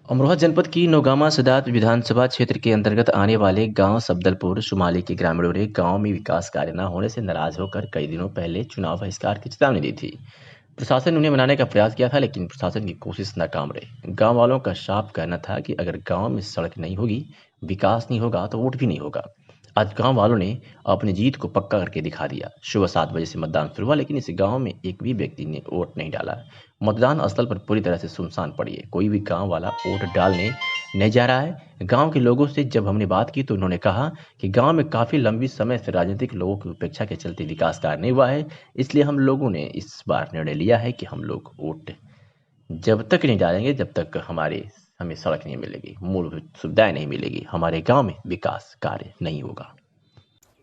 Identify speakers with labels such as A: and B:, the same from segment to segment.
A: अमरोहा जनपद की नौगामा सदात विधानसभा क्षेत्र के अंतर्गत आने वाले गांव सबदलपुर शुमाली के ग्रामीणों ने गांव में विकास कार्य न होने से नाराज होकर कई दिनों पहले चुनाव बहिष्कार की चेतावनी दी थी। प्रशासन ने उन्हें मनाने का प्रयास किया था, लेकिन प्रशासन की कोशिश नाकाम रही। गांव वालों का साफ कहना था कि अगर गांव में सड़क नहीं होगी, विकास नहीं होगा तो वोट भी नहीं होगा। आज गांव वालों ने अपनी जीत को पक्का करके दिखा दिया। सुबह 7 बजे से मतदान शुरू हुआ, लेकिन इस गांव में एक भी व्यक्ति ने वोट नहीं डाला। मतदान स्थल पर पूरी तरह से सुनसान पड़ी है। कोई भी गांव वाला वोट डालने नहीं जा रहा है। गांव के लोगों से जब हमने बात की तो उन्होंने कहा कि गांव में काफी लंबी समय से राजनीतिक लोगों की उपेक्षा के चलते विकास कार्य नहीं हुआ है। इसलिए हम लोगों ने इस बार निर्णय लिया है कि हम लोग वोट जब तक नहीं डालेंगे जब तक हमें सड़क नहीं मिलेगी, मूलभूत सुविधाएं नहीं मिलेगी, हमारे गांव में विकास कार्य नहीं होगा।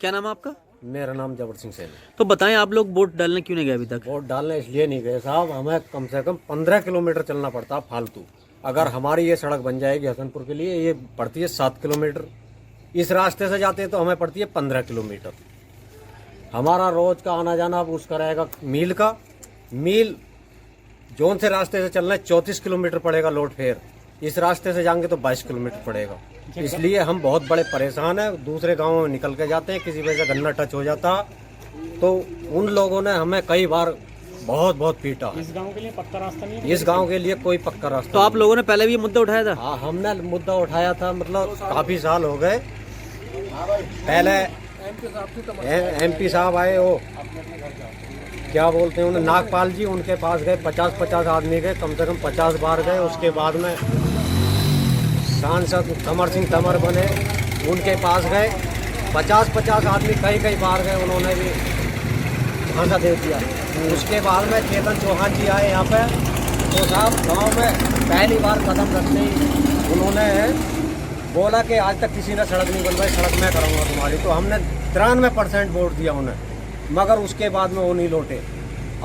B: क्या नाम है आपका?
C: मेरा नाम जबर सिंह सैनी।
B: तो बताएं, आप लोग वोट डालने क्यों नहीं गए अभी तक?
C: वोट डालने इसलिए नहीं गए साहब, हमें कम से कम 15 किलोमीटर चलना पड़ता फालतू। अगर हमारी ये सड़क बन जाएगी हसनपुर के लिए, ये पड़ती है 7 किलोमीटर। इस रास्ते से जाते हैं तो हमें पड़ती है 15 किलोमीटर। हमारा रोज का आना जाना अब उसका रहेगा मील का। मील जोन से रास्ते से चलना है 34 किलोमीटर पड़ेगा लोड फेयर। इस रास्ते से जाएंगे तो 22 किलोमीटर पड़ेगा। इसलिए हम बहुत बड़े परेशान हैं। दूसरे गांवों में निकल के जाते हैं, किसी वजह से गन्ना टच हो जाता तो उन लोगों ने हमें कई बार बहुत बहुत पीटा।
D: इस गांव के लिए पक्का रास्ता नहीं है।
C: इस गांव के लिए कोई पक्का रास्ता
B: तो आप लोगों ने पहले भी ये मुद्दा उठाया था?
C: हाँ, हमने मुद्दा उठाया था, मतलब काफी साल हो गए। पहले MP साहब आए, वो क्या बोलते हैं उन्हें, नागपाल जी, उनके पास गए। 50-50 आदमी गए, कम से कम 50 बार गए। उसके बाद में सांसद कमर सिंह तंवर बने, उनके पास गए। 50-50 आदमी कई बार गए, उन्होंने भी झांसा दे दिया। उसके बाद में चेतन चौहान जी आए यहाँ पे, तो साहब गांव में पहली बार कदम रखते ही उन्होंने बोला कि आज तक किसी ने सड़क नहीं बनवाई, सड़क मैं करूँगा तुम्हारी। तो हमने 93% वोट दिया उन्हें, मगर उसके बाद में वो नहीं लौटे।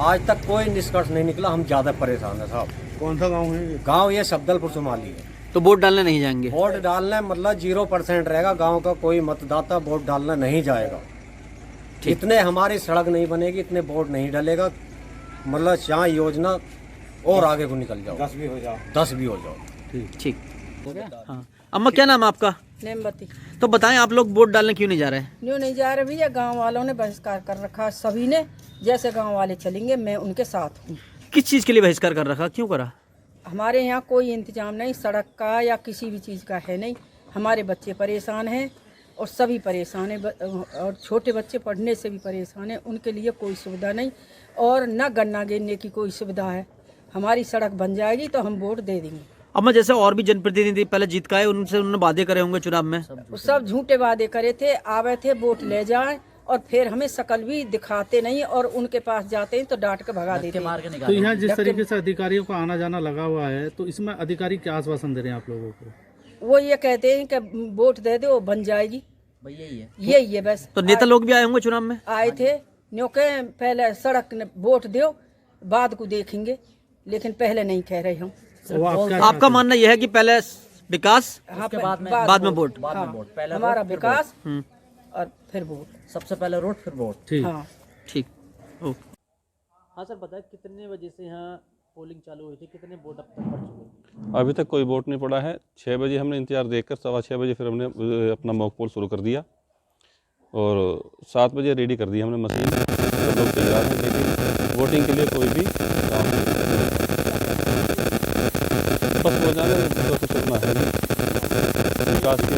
C: आज तक कोई निष्कर्ष नहीं निकला। हम ज़्यादा परेशान हैं साहब।
D: कौन सा गांव है?
C: गांव ये सबदलपुर शुमाली है।
B: तो वोट डालने नहीं जाएंगे?
C: वोट डालने मतलब 0% रहेगा। गांव का कोई मतदाता वोट डालने नहीं जाएगा। इतने हमारी सड़क नहीं बनेगी, इतने वोट नहीं डलेगा। मतलब यहाँ योजना और आगे को निकल जाओ, 10 भी हो जाओ।
B: ठीक हो गया। हाँ, अम्मा क्या नाम है आपका?
E: नेमबती।
B: तो बताएं, आप लोग वोट डालने क्यों नहीं जा रहे हैं?
E: क्यों नहीं जा रहे भैया? गांव वालों ने बहिष्कार कर रखा है, सभी ने। जैसे गांव वाले चलेंगे मैं उनके साथ हूँ।
B: किस चीज़ के लिए बहिष्कार कर रखा, क्यों करा?
E: हमारे यहाँ कोई इंतजाम नहीं सड़क का या किसी भी चीज़ का है नहीं। हमारे बच्चे परेशान हैं और सभी परेशान हैं, और छोटे बच्चे पढ़ने से भी परेशान हैं। उनके लिए कोई सुविधा नहीं, और न गन्ना गिरने की कोई सुविधा है। हमारी सड़क बन जाएगी तो हम वोट दे देंगे।
B: अम्मा, जैसे और भी जनप्रतिनिधि पहले जीत के आए, उनसे उन्होंने वादे करे होंगे चुनाव में।
E: वो सब झूठे वादे करे थे, आवे थे वोट ले जाएं और फिर हमें शकल भी दिखाते नहीं, और उनके पास जाते हैं तो डांट के भगा देते हैं।
D: तो यहाँ जिस तरीके से अधिकारियों का आना जाना लगा हुआ है, तो इसमें अधिकारी क्या आश्वासन दे रहे हैं आप लोगों को?
E: वो ये कहते हैं कि वोट दे दो बन जाएगी, यही है बस।
B: तो नेता लोग भी आए होंगे चुनाव में?
E: आए थे, न्यों के पहले सड़क ने वोट दो, बाद को देखेंगे, लेकिन पहले नहीं कह रहे हम।
D: वो
B: आपका मानना यह है कि पहले विकास,
E: हाँ,
B: बाद में वोट?
E: हाँ, हमारा विकास और फिर वोट।
F: सबसे पहले रोड फिर वोट।
D: ठीक।
E: हाँ
B: ठीक। हाँ सर, बताएं कितने बजे से यहाँ पोलिंग चालू हुई थी, कितने वोट अब तक पड़ चुके हैं?
G: अभी तक कोई वोट नहीं पड़ा है। 6 बजे हमने इंतजार देखकर 6:15 बजे फिर हमने अपना मॉक पोल शुरू कर दिया, और 7 बजे रेडी कर दी हमने मशीन। सब लोग तैयार हैं, लेकिन वोटिंग के लिए कोई भी काम नहीं। बस हो जाने तो कुछ उतना है नहीं विकास की।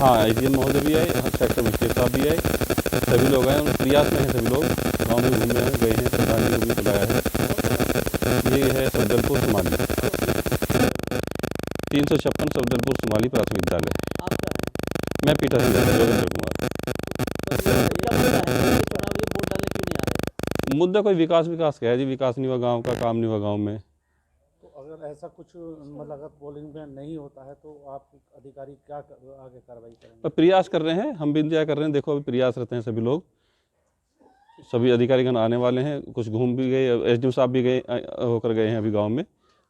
G: हाँ, IGM महोदय भी आए, सेक्टर मजिस्ट्रेट साहब भी आए, सभी लोग आए। उन प्रयास में हैं सभी लोग, गाँव में घूमने गए हैं, प्रधान जी को भी बुलाया है। ये है सबदलपुर शुमाली 356 सबदलपुर शुमाली प्राथमिक विद्यालय। मैं पीठासीन योगेंद्र कुमार। मुद्दा कोई विकास का है जी। विकास नहीं हुआ गांव का, काम नहीं हुआ गांव में।
D: तो अगर ऐसा कुछ मतलब अगर पोलिंग में नहीं होता है तो आप अधिकारी क्या आगे कार्रवाई करेंगे?
G: प्रयास कर रहे हैं, हम भी इंतजार कर रहे हैं। देखो अभी प्रयास रहते हैं सभी लोग, सभी अधिकारीगण आने वाले हैं। कुछ घूम भी गए, SDM साहब भी होकर गए हैं अभी गांव में।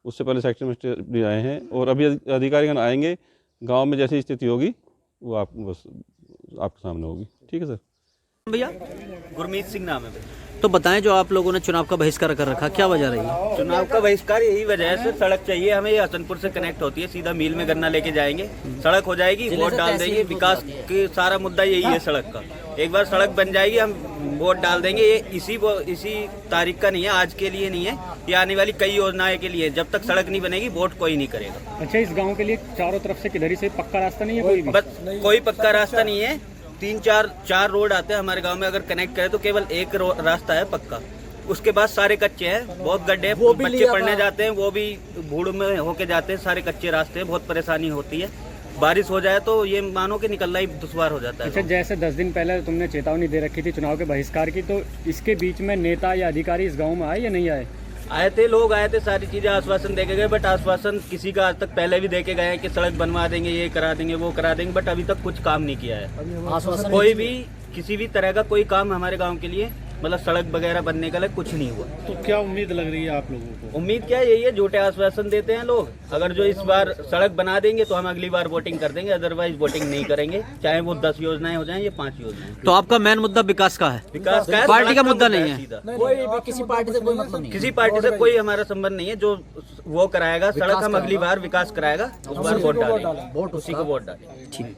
G: उससे पहले सेक्टर मजिस्ट्रेट भी आए हैं, और अभी अधिकारीगण आएंगे। गांव में जैसी स्थिति होगी वो आपके सामने होगी। ठीक है सर।
B: भैया? गुरमीत सिंह नाम है। तो बताएं, जो आप लोगों ने चुनाव का बहिष्कार कर रखा, क्या वजह रही है?
F: चुनाव का बहिष्कार यही वजह है, सड़क चाहिए हमें, ये हसनपुर से कनेक्ट होती है, सीधा मील में गन्ना लेके जाएंगे, सड़क हो जाएगी, वोट डाल देंगे। विकास की सारा मुद्दा यही है सड़क का। एक बार सड़क बन जाएगी, हम वोट डाल देंगे। ये इसी तारीख का नहीं है, आज के लिए नहीं है, ये आने वाली कई योजनाएं के लिए। जब तक सड़क नहीं बनेगी वोट कोई नहीं करेगा।
H: अच्छा, इस गांव के लिए चारों तरफ से किधर से पक्का रास्ता नहीं है? कोई भी?
F: बस कोई पक्का रास्ता नहीं है। 3-4 रोड आते हैं हमारे गांव में, अगर कनेक्ट करें तो केवल एक रास्ता है पक्का, उसके बाद सारे कच्चे हैं, बहुत गड्ढे हैं, बच्चे पढ़ने जाते हैं वो भी भूड़ में होके जाते हैं, सारे कच्चे रास्ते हैं, बहुत परेशानी होती है। बारिश हो जाए तो ये मानो कि निकलना ही दुश्वार हो जाता है।
H: अच्छा, जैसे 10 दिन पहले तुमने चेतावनी दे रखी थी चुनाव के बहिष्कार की, तो इसके बीच में नेता या अधिकारी इस गाँव में आए या नहीं आए?
F: आए थे, लोग आए थे, सारी चीजें आश्वासन देके गए, बट आश्वासन किसी का आज तक पहले भी देके गए हैं कि सड़क बनवा देंगे, ये करा देंगे, वो करा देंगे, बट अभी तक कुछ काम नहीं किया है। कोई भी किसी भी तरह का कोई काम हमारे गांव के लिए, मतलब सड़क वगैरह बनने का लिए कुछ नहीं हुआ।
D: तो क्या उम्मीद लग रही है आप लोगों को?
F: उम्मीद क्या है, यही है, झूठे आश्वासन देते हैं लोग। अगर जो इस बार सड़क बना देंगे तो हम अगली बार वोटिंग कर देंगे, अदरवाइज वोटिंग नहीं करेंगे, चाहे वो 10 योजनाएं हो जाएं या 5 योजनाएं।
B: तो आपका मेन मुद्दा विकास का है,
F: विकास का है,
B: पार्टी का मुद्दा नहीं है।
F: सीधा
I: कोई भी किसी पार्टी से कोई मतलब नहीं,
F: किसी पार्टी से कोई हमारा संबंध नहीं है। जो वो कराएगा सड़क, हम अगली बार विकास कराएगा, उस बार वोट डालेंगे,
I: वोट
F: उसी को वोट डालेंगे।
B: ठीक।